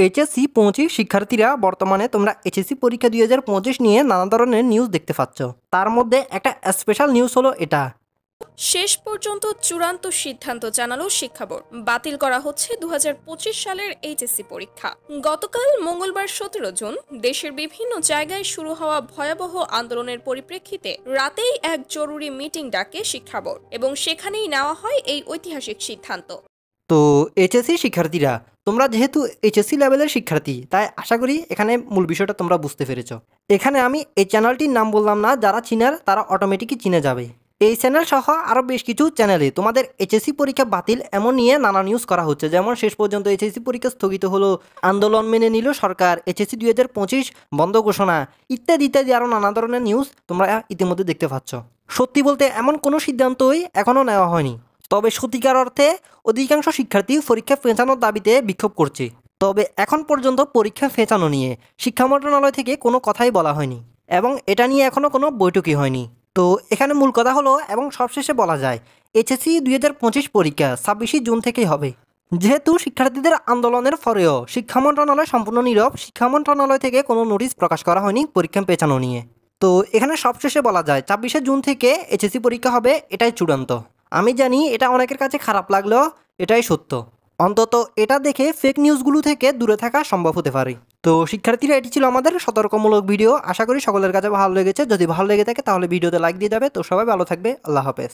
HSC 25 শিক্ষার্থীরা বর্তমানে তোমরা এইচএসসি পরীক্ষা 2025 নিয়ে নানা ধরনের নিউজ দেখতে পাচ্ছ। তার মধ্যে একটা স্পেশাল নিউজ হলো এটা। শেষ পর্যন্ত চূড়ান্ত সিদ্ধান্ত জানালো শিক্ষা বোর্ড, বাতিল করা হচ্ছে 2025 সালের এইচএসসি পরীক্ষা। গতকাল মঙ্গলবার 17 জুন দেশের বিভিন্ন জায়গায় শুরু হওয়া ভয়াবহ আন্দোলনের পরিপ্রেক্ষিতে রাতেই এক জরুরি মিটিং ডাকে শিক্ষা বোর্ড এবং সেখানেই নেওয়া হয় এই ঐতিহাসিক সিদ্ধান্ত। তো এইচএসসি শিক্ষার্থীরা, তোমরা যেহেতু এইচএসসি লেভেলের শিক্ষার্থী, তাই আশা করি এখানে মূল বিষয়টা তোমরা বুঝতে পেরেছ। এখানে আমি এই চ্যানেলটির নাম বললাম না, যারা চিনার তারা অটোমেটিকই চিনে যাবে। এই চ্যানেল সহ আরও বেশ কিছু চ্যানেলে তোমাদের এইচএসসি পরীক্ষা বাতিল এমন নিয়ে নানা নিউজ করা হচ্ছে। যেমন শেষ পর্যন্ত এইচএসসি পরীক্ষা স্থগিত হলো, আন্দোলন মেনে নিল সরকার, এইচএসসি 2025 বন্ধ ঘোষণা, ইত্যাদি ইত্যাদি আরও নানা ধরনের নিউজ তোমরা ইতিমধ্যে দেখতে পাচ্ছ। সত্যি বলতে এমন কোনো সিদ্ধান্তই এখনও নেওয়া হয়নি। তবে সত্যিকার অর্থে অধিকাংশ শিক্ষার্থী পরীক্ষা পেঁচানোর দাবিতে বিক্ষোভ করছে। তবে এখন পর্যন্ত পরীক্ষা পেঁচানো নিয়ে শিক্ষা মন্ত্রণালয় থেকে কোনো কথাই বলা হয়নি এবং এটা নিয়ে এখনও কোনো বৈঠকই হয়নি। তো এখানে মূল কথা হলো এবং সবশেষে বলা যায়, এইচএসসি 2025 পরীক্ষা 26 জুন থেকেই হবে। যেহেতু শিক্ষার্থীদের আন্দোলনের পরেও শিক্ষা মন্ত্রণালয় সম্পূর্ণ নীরব, শিক্ষা মন্ত্রণালয় থেকে কোনো নোটিশ প্রকাশ করা হয়নি পরীক্ষা পেঁচানো নিয়ে। তো এখানে সবশেষে বলা যায় 26 জুন থেকে এইচএসসি পরীক্ষা হবে, এটাই চূড়ান্ত। আমি জানি এটা অনেকের কাছে খারাপ লাগলেও এটাই সত্য। অন্তত এটা দেখে ফেক নিউজগুলো থেকে দূরে থাকা সম্ভব হতে পারে। তো শিক্ষার্থীরা, এটি ছিল আমাদের সতর্কমূলক ভিডিও। আশা করি সকলের কাছে ভালো লেগেছে। যদি ভালো লেগে থাকে তাহলে ভিডিওতে লাইক দিয়ে যাবে। তো সবাই ভালো থাকবে। আল্লাহ হাফেজ।